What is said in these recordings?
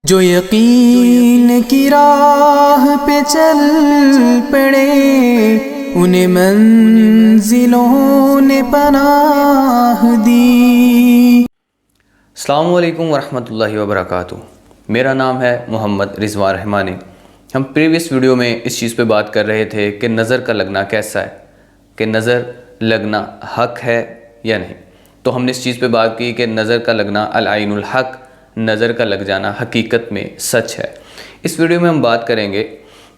جو یقین کی راہ پہ چل پڑے انہیں منزلوں نے پناہ دی۔ السلام علیکم ورحمۃ اللہ وبرکاتہ۔ میرا نام ہے محمد رضوان رحمانی۔ ہم پریویس ویڈیو میں اس چیز پہ بات کر رہے تھے کہ نظر کا لگنا کیسا ہے، کہ نظر لگنا حق ہے یا نہیں۔ تو ہم نے اس چیز پہ بات کی کہ نظر کا لگنا العین الحق، نظر کا لگ جانا حقیقت میں سچ ہے۔ اس ویڈیو میں ہم بات کریں گے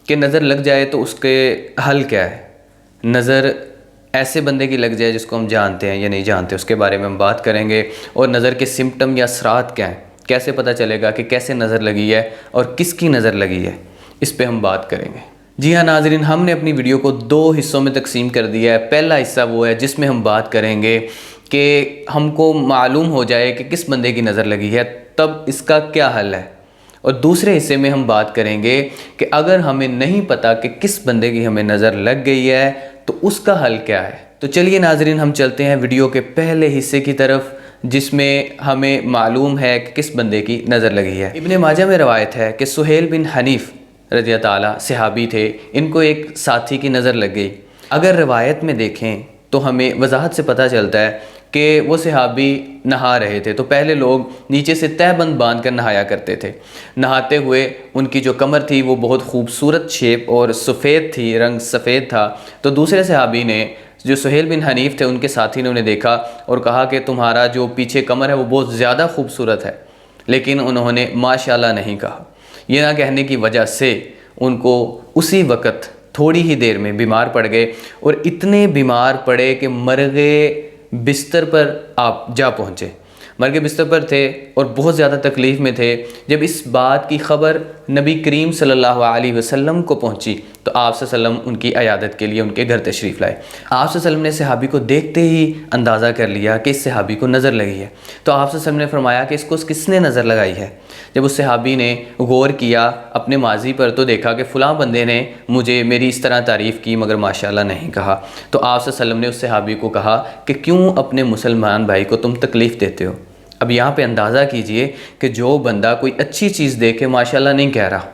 کہ نظر لگ جائے تو اس کے حل کیا ہے۔ نظر ایسے بندے کی لگ جائے جس کو ہم جانتے ہیں یا نہیں جانتے، اس کے بارے میں ہم بات کریں گے، اور نظر کے سمپٹم یا اثرات کیا ہیں، کیسے پتہ چلے گا کہ کیسے نظر لگی ہے اور کس کی نظر لگی ہے، اس پہ ہم بات کریں گے۔ جی ہاں ناظرین، ہم نے اپنی ویڈیو کو 2 حصوں میں تقسیم کر دیا ہے۔ پہلا حصہ وہ ہے جس میں ہم بات کریں گے کہ ہم کو معلوم ہو جائے کہ کس بندے کی نظر لگی ہے، تب اس کا کیا حل ہے۔ اور دوسرے حصے میں ہم بات کریں گے کہ اگر ہمیں نہیں پتہ کہ کس بندے کی ہمیں نظر لگ گئی ہے تو اس کا حل کیا ہے۔ تو چلیے ناظرین، ہم چلتے ہیں ویڈیو کے پہلے حصے کی طرف جس میں ہمیں معلوم ہے کہ کس بندے کی نظر لگی ہے۔ ابن ماجہ میں روایت ہے کہ سہیل بن حنیف رضی اللہ تعالیٰ صحابی تھے، ان کو ایک ساتھی کی نظر لگ گئی۔ اگر روایت میں دیکھیں تو ہمیں وضاحت سے پتہ چلتا ہے کہ وہ صحابی نہا رہے تھے، تو پہلے لوگ نیچے سے تہہ بند باندھ کر نہایا کرتے تھے۔ نہاتے ہوئے ان کی جو کمر تھی وہ بہت خوبصورت شیپ اور سفید تھی، رنگ سفید تھا۔ تو دوسرے صحابی نے، جو سہیل بن حنیف تھے، ان کے ساتھی نے انہیں دیکھا اور کہا کہ تمہارا جو پیچھے کمر ہے وہ بہت زیادہ خوبصورت ہے، لیکن انہوں نے ماشاءاللہ نہیں کہا۔ یہ نہ کہنے کی وجہ سے ان کو اسی وقت تھوڑی ہی دیر میں بیمار پڑ گئے، اور اتنے بیمار پڑے کہ مرغے بستر پر آپ جا پہنچے، مرغے بستر پر تھے اور بہت زیادہ تکلیف میں تھے۔ جب اس بات کی خبر نبی کریم صلی اللہ علیہ وسلم کو پہنچی تو آپ صلی اللہ علیہ وسلم ان کی عیادت کے لیے ان کے گھر تشریف لائے۔ آپ صلی اللہ علیہ وسلم نے صحابی کو دیکھتے ہی اندازہ کر لیا کہ اس صحابی کو نظر لگی ہے۔ تو آپ صلی اللہ علیہ وسلم نے فرمایا کہ اس کو کس نے نظر لگائی ہے۔ جب اس صحابی نے غور کیا اپنے ماضی پر تو دیکھا کہ فلاں بندے نے مجھے میری اس طرح تعریف کی مگر ماشاءاللہ نہیں کہا۔ تو آپ صلی اللہ علیہ وسلم نے اس صحابی کو کہا کہ کیوں اپنے مسلمان بھائی کو تم تکلیف دیتے ہو۔ اب یہاں پہ اندازہ کیجئے کہ جو بندہ کوئی اچھی چیز دیکھے ماشاءاللہ نہیں کہہ رہا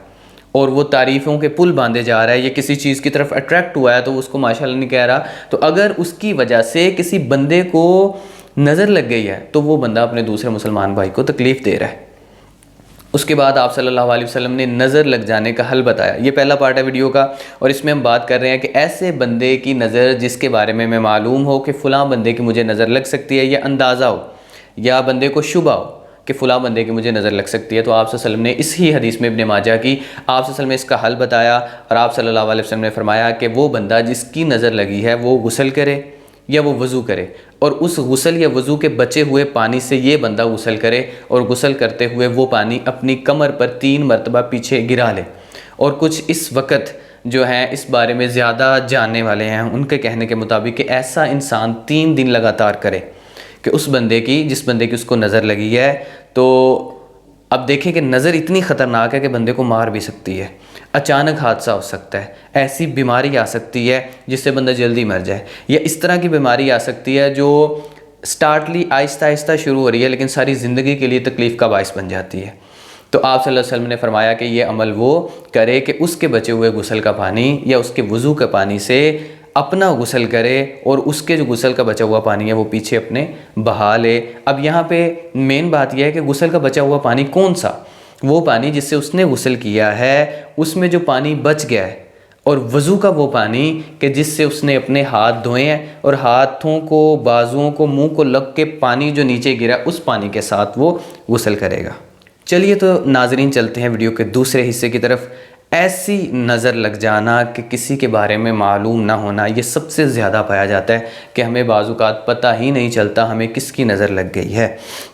اور وہ تعریفوں کے پل باندھے جا رہا ہے، یا کسی چیز کی طرف اٹریکٹ ہوا ہے تو اس کو ماشاءاللہ نہیں کہہ رہا، تو اگر اس کی وجہ سے کسی بندے کو نظر لگ گئی ہے تو وہ بندہ اپنے دوسرے مسلمان بھائی کو تکلیف دے رہا ہے۔ اس کے بعد آپ صلی اللہ علیہ وسلم نے نظر لگ جانے کا حل بتایا۔ یہ پہلا پارٹ ہے ویڈیو کا، اور اس میں ہم بات کر رہے ہیں کہ ایسے بندے کی نظر جس کے بارے میں معلوم ہو کہ فلاں بندے کی مجھے نظر لگ سکتی ہے، یا اندازہ ہو یا بندے کو شبہ ہو کہ فلاں بندے کی مجھے نظر لگ سکتی ہے، تو آپ صلی اللہ علیہ وسلم نے اس ہی حدیث میں ابن ماجہ کی، آپ صلی اللہ علیہ وسلم نے اس کا حل بتایا، اور آپ صلی اللہ علیہ وسلم نے فرمایا کہ وہ بندہ جس کی نظر لگی ہے وہ غسل کرے یا وہ وضو کرے، اور اس غسل یا وضو کے بچے ہوئے پانی سے یہ بندہ غسل کرے، اور غسل کرتے ہوئے وہ پانی اپنی کمر پر 3 مرتبہ پیچھے گرا لے۔ اور کچھ اس وقت جو ہیں اس بارے میں زیادہ جاننے والے ہیں، ان کے کہنے کے مطابق کہ ایسا انسان 3 دن لگاتار کرے کہ اس بندے کی، جس بندے کی اس کو نظر لگی ہے، تو اب دیکھیں کہ نظر اتنی خطرناک ہے کہ بندے کو مار بھی سکتی ہے، اچانک حادثہ ہو سکتا ہے، ایسی بیماری آ سکتی ہے جس سے بندہ جلدی مر جائے، یا اس طرح کی بیماری آ سکتی ہے جو سٹارٹلی آہستہ آہستہ شروع ہو رہی ہے لیکن ساری زندگی کے لیے تکلیف کا باعث بن جاتی ہے۔ تو آپ صلی اللہ علیہ وسلم نے فرمایا کہ یہ عمل وہ کرے کہ اس کے بچے ہوئے غسل کا پانی یا اس کے وضو کے پانی سے اپنا غسل کرے، اور اس کے جو غسل کا بچا ہوا پانی ہے وہ پیچھے اپنے بہا لے۔ اب یہاں پہ مین بات یہ ہے کہ غسل کا بچا ہوا پانی کون سا؟ وہ پانی جس سے اس نے غسل کیا ہے، اس میں جو پانی بچ گیا ہے، اور وضو کا وہ پانی کہ جس سے اس نے اپنے ہاتھ دھوئے ہیں، اور ہاتھوں کو، بازوؤں کو، منہ کو لگ کے پانی جو نیچے گرا اس پانی کے ساتھ وہ غسل کرے گا۔ چلیے تو ناظرین چلتے ہیں ویڈیو کے دوسرے حصے کی طرف۔ ایسی نظر لگ جانا کہ کسی کے بارے میں معلوم نہ ہونا، یہ سب سے زیادہ پایا جاتا ہے کہ ہمیں بعض اوقات پتہ ہی نہیں چلتا ہمیں کس کی نظر لگ گئی ہے۔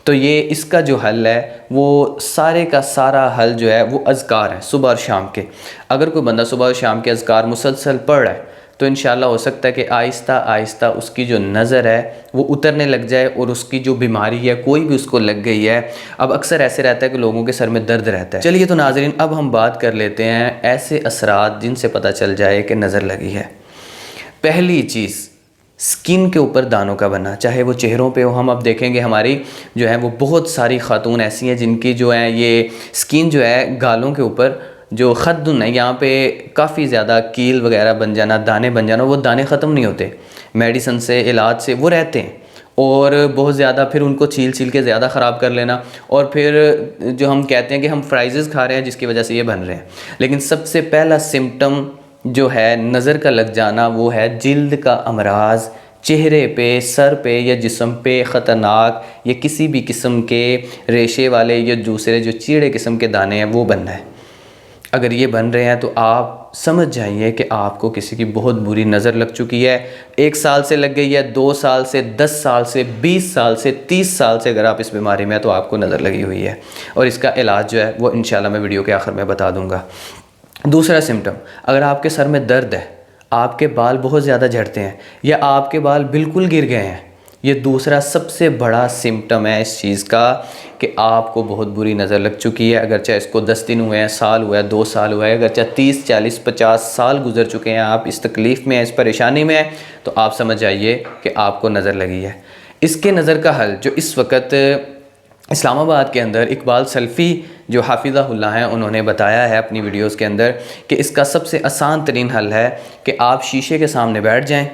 تو یہ اس کا جو حل ہے وہ سارے کا سارا حل جو ہے وہ اذکار ہے صبح اور شام کے۔ اگر کوئی بندہ صبح اور شام کے اذکار مسلسل پڑھ رہا ہے تو انشاءاللہ ہو سکتا ہے کہ آہستہ آہستہ اس کی جو نظر ہے وہ اترنے لگ جائے، اور اس کی جو بیماری ہے کوئی بھی اس کو لگ گئی ہے۔ اب اکثر ایسے رہتا ہے کہ لوگوں کے سر میں درد رہتا ہے۔ چلیے تو ناظرین اب ہم بات کر لیتے ہیں ایسے اثرات جن سے پتہ چل جائے کہ نظر لگی ہے۔ پہلی چیز سکن کے اوپر دانوں کا بننا، چاہے وہ چہروں پہ ہو. ہم اب دیکھیں گے ہماری جو ہے وہ بہت ساری خاتون ایسی ہیں جن کی جو ہے یہ سکن جو ہے گالوں کے اوپر جو خدن ہے یہاں پہ کافی زیادہ کیل وغیرہ بن جانا، دانے بن جانا، وہ دانے ختم نہیں ہوتے، میڈیسن سے علاج سے وہ رہتے ہیں، اور بہت زیادہ پھر ان کو چھیل کے زیادہ خراب کر لینا، اور پھر جو ہم کہتے ہیں کہ ہم فرائزز کھا رہے ہیں جس کی وجہ سے یہ بن رہے ہیں. لیکن سب سے پہلا سمٹم جو ہے نظر کا لگ جانا وہ ہے جلد کا امراض، چہرے پہ، سر پہ یا جسم پہ خطرناک یا کسی بھی قسم کے ریشے والے یا دوسرے جو چیڑے قسم کے دانے ہیں وہ بننا ہے. اگر یہ بن رہے ہیں تو آپ سمجھ جائیے کہ آپ کو کسی کی بہت بری نظر لگ چکی ہے. 1 سال سے لگ گئی ہے، 2 سال سے، 10 سال سے، 20 سال سے، 30 سال سے اگر آپ اس بیماری میں ہیں تو آپ کو نظر لگی ہوئی ہے، اور اس کا علاج جو ہے وہ انشاءاللہ میں ویڈیو کے آخر میں بتا دوں گا. دوسرا سمٹم، اگر آپ کے سر میں درد ہے، آپ کے بال بہت زیادہ جھڑتے ہیں یا آپ کے بال بالکل گر گئے ہیں، یہ دوسرا سب سے بڑا سمٹم ہے اس چیز کا کہ آپ کو بہت بری نظر لگ چکی ہے. اگرچہ اس کو 10 دن ہوئے ہیں، سال ہوا ہے، 2 سال ہوا ہے، اگرچہ 30 40 50 سال گزر چکے ہیں، آپ اس تکلیف میں ہیں، اس پریشانی میں ہیں، تو آپ سمجھ جائیے کہ آپ کو نظر لگی ہے. اس کے نظر کا حل جو اس وقت اسلام آباد کے اندر اقبال سلفی جو حافظہ اللہ ہیں انہوں نے بتایا ہے اپنی ویڈیوز کے اندر کہ اس کا سب سے آسان ترین حل ہے کہ آپ شیشے کے سامنے بیٹھ جائیں،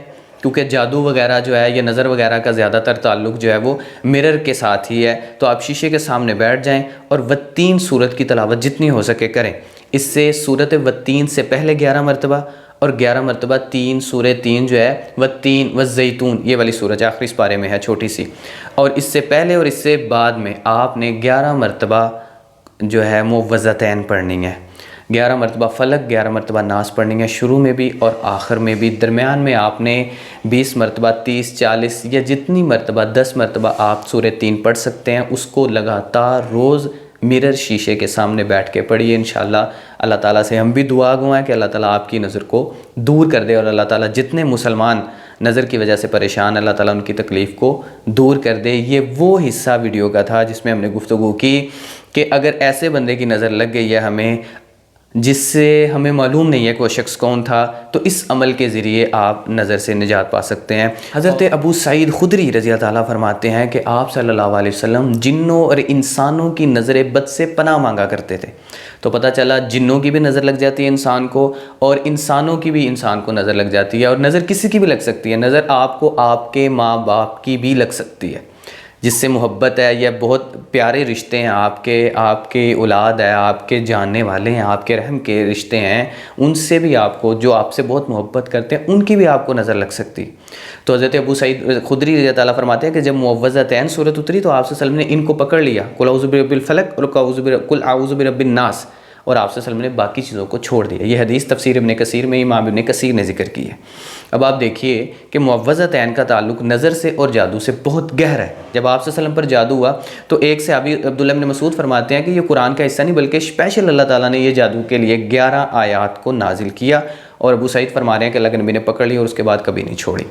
کیونکہ جادو وغیرہ جو ہے یا نظر وغیرہ کا زیادہ تر تعلق جو ہے وہ مرر کے ساتھ ہی ہے. تو آپ شیشے کے سامنے بیٹھ جائیں اور والتین سورت کی تلاوت جتنی ہو سکے کریں. اس سے سورت والتین سے پہلے 11 مرتبہ اور 11 مرتبہ سورہ 3 جو ہے والتین والزیتون، یہ والی سورج آخری اس پارے میں ہے چھوٹی سی، اور اس سے پہلے اور اس سے بعد میں آپ نے 11 مرتبہ جو ہے معوذتین پڑھنی ہے. 11 مرتبہ فلق، 11 مرتبہ ناس پڑھنی ہے، شروع میں بھی اور آخر میں بھی. درمیان میں آپ نے 20 مرتبہ، 30 40 یا جتنی مرتبہ 10 مرتبہ آپ سورہ 3 پڑھ سکتے ہیں، اس کو لگاتار روز مرر شیشے کے سامنے بیٹھ کے پڑھیے. انشاءاللہ اللہ تعالیٰ سے ہم بھی دعا گو ہیں کہ اللہ تعالیٰ آپ کی نظر کو دور کر دے، اور اللہ تعالیٰ جتنے مسلمان نظر کی وجہ سے پریشان، اللہ تعالیٰ ان کی تکلیف کو دور کر دے. یہ وہ حصہ ویڈیو کا تھا جس میں ہم نے گفتگو کی کہ اگر ایسے بندے کی نظر لگ گئی ہے ہمیں جس سے ہمیں معلوم نہیں ہے کہ وہ شخص کون تھا، تو اس عمل کے ذریعے آپ نظر سے نجات پا سکتے ہیں. حضرت ابو سعید خدری رضی اللہ تعالیٰ فرماتے ہیں کہ آپ صلی اللہ علیہ وسلم جنوں اور انسانوں کی نظر بد سے پناہ مانگا کرتے تھے. تو پتہ چلا جنوں کی بھی نظر لگ جاتی ہے انسان کو، اور انسانوں کی بھی انسان کو نظر لگ جاتی ہے، اور نظر کسی کی بھی لگ سکتی ہے. نظر آپ کو آپ کے ماں باپ کی بھی لگ سکتی ہے جس سے محبت ہے، یا بہت پیارے رشتے ہیں آپ کے اولاد ہے، آپ کے جاننے والے ہیں، آپ کے رحم کے رشتے ہیں، ان سے بھی آپ کو، جو آپ سے بہت محبت کرتے ہیں، ان کی بھی آپ کو نظر لگ سکتی. تو حضرت ابو سعید خدری رضی اللہ تعالیٰ فرماتے ہیں کہ جب معوذتین صورت اتری تو آپ صلی اللہ علیہ وسلم نے ان کو پکڑ لیا، قل اعوذ برب الفلق اور قل اعوذ برب الناس، اور آپ صلی اللہ علیہ وسلم نے باقی چیزوں کو چھوڑ دیا. یہ حدیث تفسیر ابن کثیر میں امام ابن کثیر نے ذکر کی ہے. اب آپ دیکھیے کہ معوذتین کا تعلق نظر سے اور جادو سے بہت گہرا ہے. جب آپ صلی اللہ علیہ وسلم پر جادو ہوا تو ایک صحابی عبداللہ بن مسعود فرماتے ہیں کہ یہ قرآن کا حصہ نہیں بلکہ اسپیشل اللہ تعالیٰ نے یہ جادو کے لیے 11 آیات کو نازل کیا، اور ابو سعید فرما رہے ہیں کہ اللہ کے نبی نے پکڑ لی اور اس کے بعد کبھی نہیں چھوڑی.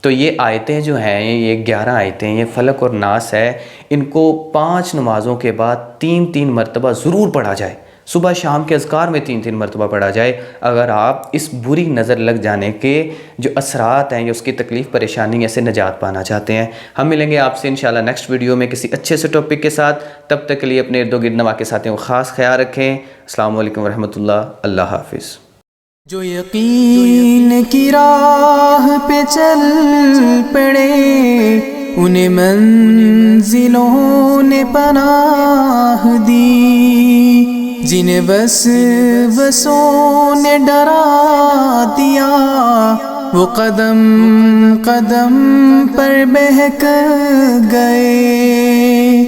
تو یہ آیتیں جو ہیں، یہ 11 آیتیں، یہ فلق اور ناس ہے، ان کو 5 نمازوں کے بعد 3 مرتبہ ضرور پڑھا جائے. صبح شام کے اذکار میں 3 مرتبہ پڑھا جائے اگر آپ اس بری نظر لگ جانے کے جو اثرات ہیں یا اس کی تکلیف پریشانی سے نجات پانا چاہتے ہیں. ہم ملیں گے آپ سے انشاءاللہ نیکسٹ ویڈیو میں کسی اچھے سے ٹاپک کے ساتھ. تب تک کے لیے اپنے ارد و گرد نوا کے ساتھیوں کو خاص خیال رکھیں. السلام علیکم ورحمۃ اللہ. اللہ حافظ. جو یقین کی راہ پہ چل پڑے انہیں منزلوں نے پناہ دی، جنہیں وسوسوں نے ڈرا دیا وہ قدم قدم پر بہک گئے.